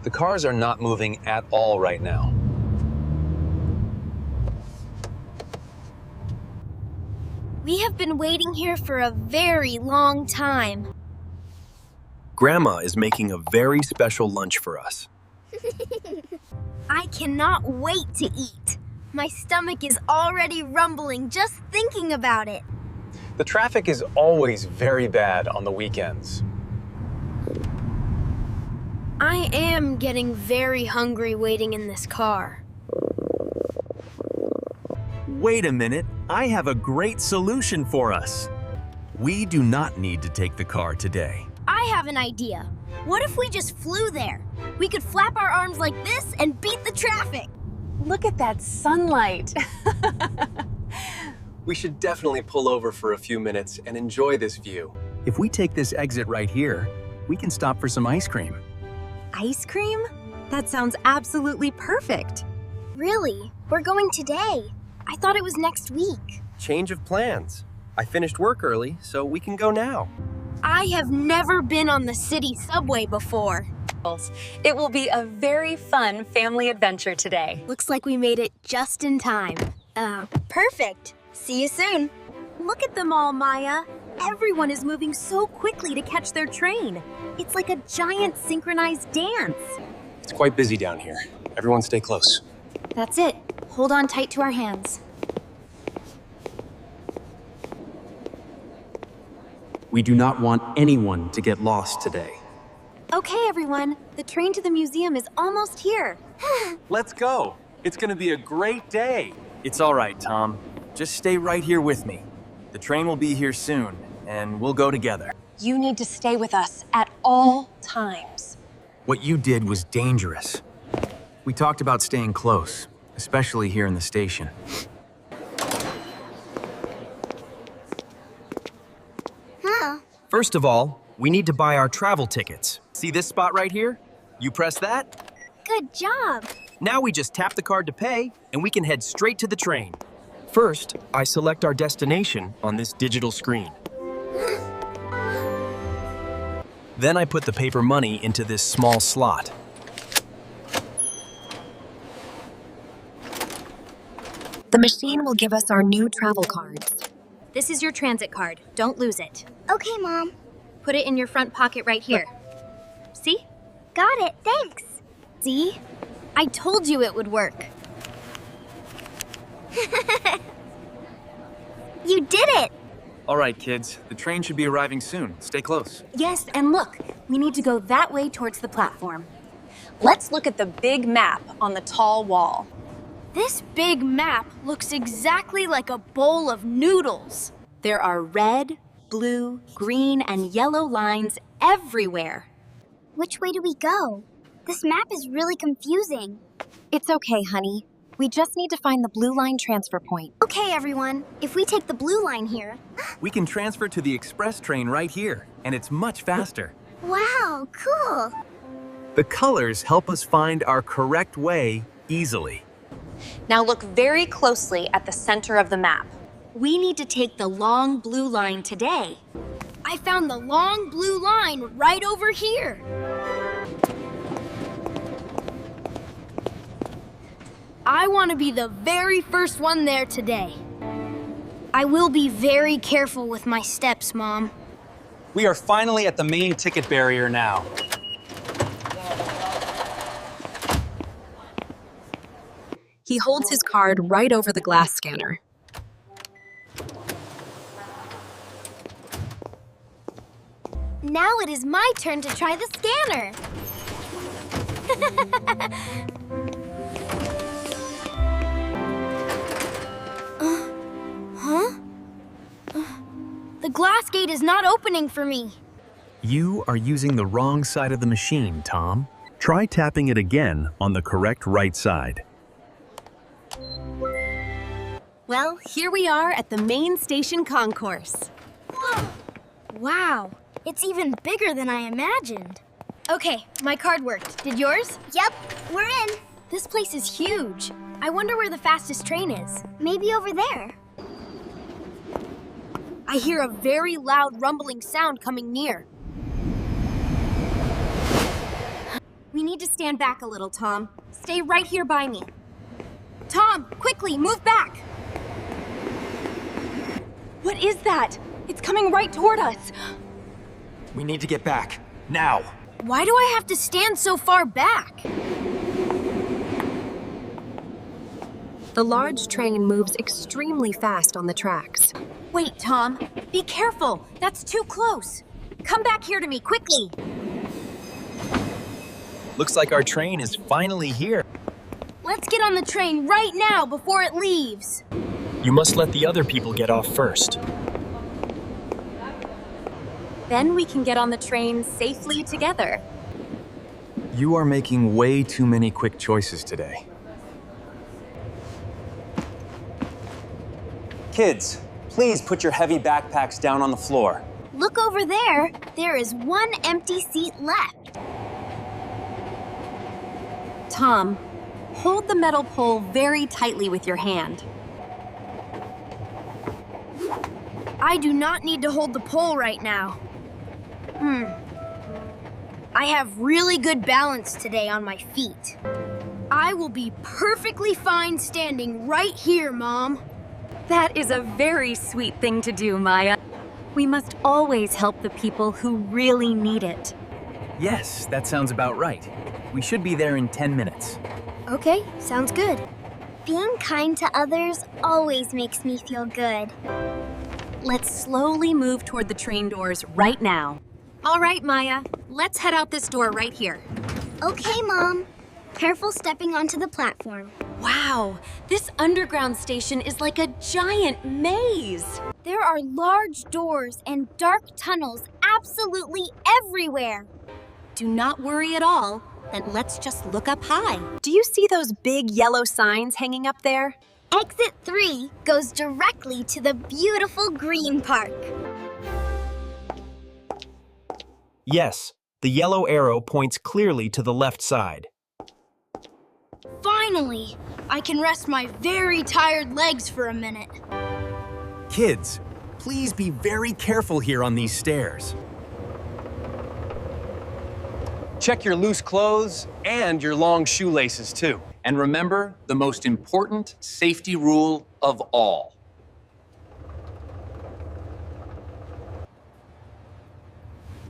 The cars are not moving at all right now. We have been waiting here for a very long time. Grandma is making a very special lunch for us. I cannot wait to eat. My stomach is already rumbling just thinking about it. The traffic is always very bad on the weekends. I am getting very hungry waiting in this car. Wait a minute, I have a great solution for us. We do not need to take the car today. I have an idea. What if we just flew there? We could flap our arms like this and beat the traffic. Look at that sunlight. We should definitely pull over for a few minutes and enjoy this view. If we take this exit right here, we can stop for some ice cream. Ice cream? That sounds absolutely perfect. Really? We're going today. I thought it was next week. Change of plans. I finished work early, so we can go now. I have never been on the city subway before. It will be a very fun family adventure today. Looks like we made it just in time. Perfect. See you soon. Look at them all, Maya. Everyone is moving so quickly to catch their train. It's like a giant synchronized dance. It's quite busy down here. Everyone stay close. That's it. Hold on tight to our hands. We do not want anyone to get lost today. Okay, everyone. The train to the museum is almost here. Let's go. It's gonna be a great day. It's all right, Tom. Just stay right here with me. The train will be here soon, and we'll go together. You need to stay with us at all times. What you did was dangerous. We talked about staying close, especially here in the station. First of all, we need to buy our travel tickets. See this spot right here? You press that. Good job. Now we just tap the card to pay, and we can head straight to the train. First, I select our destination on this digital screen. Then I put the paper money into this small slot. The machine will give us our new travel cards. This is your transit card. Don't lose it. Okay, Mom. Put it in your front pocket right here. See? Got it, thanks. See? I told you it would work. You did it! All right, kids, the train should be arriving soon. Stay close. Yes, and look, we need to go that way towards the platform. Let's look at the big map on the tall wall. This big map looks exactly like a bowl of noodles. There are red, blue, green, and yellow lines everywhere. Which way do we go? This map is really confusing. It's okay, honey. We just need to find the blue line transfer point. Okay, everyone. If we take the blue line here... We can transfer to the express train right here, and it's much faster. Wow, cool. The colors help us find our correct way easily. Now look very closely at the center of the map. We need to take the long blue line today. I found the long blue line right over here. I want to be the very first one there today. I will be very careful with my steps, Mom. We are finally at the main ticket barrier now. He holds his card right over the glass scanner. Now it is my turn to try the scanner. The glass gate is not opening for me. You are using the wrong side of the machine, Tom. Try tapping it again on the correct right side. Well, here we are at the main station concourse. Wow, it's even bigger than I imagined. Okay, my card worked. Did yours? Yep, we're in. This place is huge. I wonder where the fastest train is. Maybe over there. I hear a very loud rumbling sound coming near. We need to stand back a little, Tom. Stay right here by me. Tom, quickly, move back! What is that? It's coming right toward us. We need to get back. Now! Why do I have to stand so far back? The large train moves extremely fast on the tracks. Wait, Tom. Be careful. That's too close. Come back here to me, quickly. Looks like our train is finally here. Let's get on the train right now before it leaves. You must let the other people get off first. Then we can get on the train safely together. You are making way too many quick choices today. Kids, please put your heavy backpacks down on the floor. Look over there. There is one empty seat left. Tom, hold the metal pole very tightly with your hand. I do not need to hold the pole right now. I have really good balance today on my feet. I will be perfectly fine standing right here, Mom. That is a very sweet thing to do, Maya. We must always help the people who really need it. Yes, that sounds about right. We should be there in 10 minutes. Okay, sounds good. Being kind to others always makes me feel good. Let's slowly move toward the train doors right now. All right, Maya, let's head out this door right here. Okay, Mom. Careful stepping onto the platform. Wow, this underground station is like a giant maze. There are large doors and dark tunnels absolutely everywhere. Do not worry at all, and let's just look up high. Do you see those big yellow signs hanging up there? Exit 3 goes directly to the beautiful green park. Yes, the yellow arrow points clearly to the left side. Finally, I can rest my very tired legs for a minute. Kids, please be very careful here on these stairs. Check your loose clothes and your long shoelaces, too. And remember the most important safety rule of all.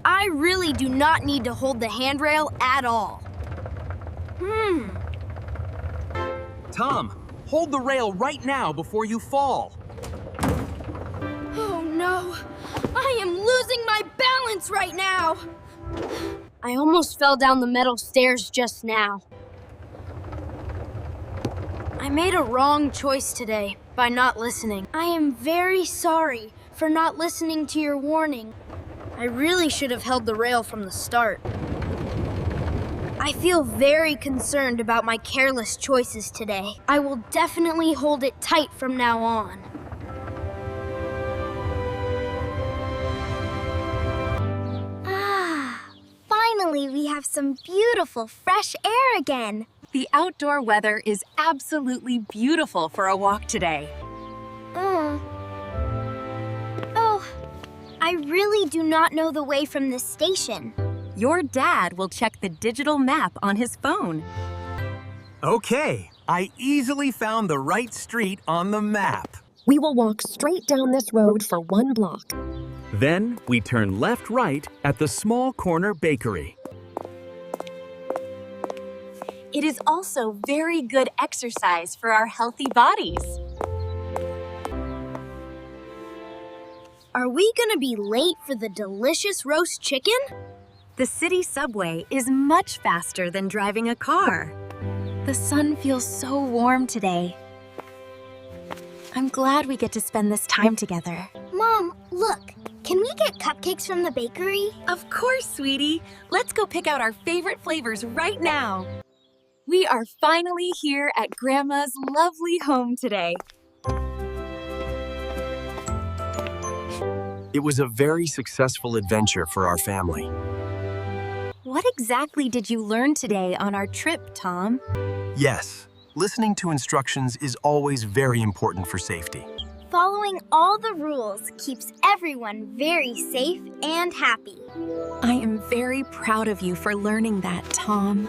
I really do not need to hold the handrail at all. Tom, hold the rail right now before you fall. Oh no, I am losing my balance right now. I almost fell down the metal stairs just now. I made a wrong choice today by not listening. I am very sorry for not listening to your warning. I really should have held the rail from the start. I feel very concerned about my careless choices today. I will definitely hold it tight from now on. Finally, we have some beautiful fresh air again. The outdoor weather is absolutely beautiful for a walk today. Oh, I really do not know the way from this station. Your dad will check the digital map on his phone. Okay, I easily found the right street on the map. We will walk straight down this road for 1 block. Then we turn left-right at the small corner bakery. It is also very good exercise for our healthy bodies. Are we gonna be late for the delicious roast chicken? The city subway is much faster than driving a car. The sun feels so warm today. I'm glad we get to spend this time together. Mom, look. Can we get cupcakes from the bakery? Of course, sweetie. Let's go pick out our favorite flavors right now. We are finally here at Grandma's lovely home today. It was a very successful adventure for our family. What exactly did you learn today on our trip, Tom? Yes, listening to instructions is always very important for safety. Following all the rules keeps everyone very safe and happy. I am very proud of you for learning that, Tom.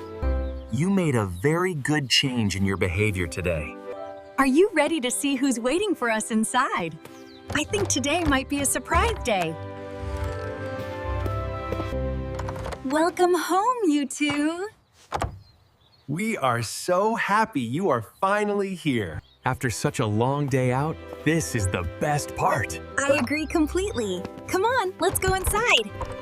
You made a very good change in your behavior today. Are you ready to see who's waiting for us inside? I think today might be a surprise day. Welcome home, you two. We are so happy you are finally here. After such a long day out, this is the best part. I agree completely. Come on, let's go inside.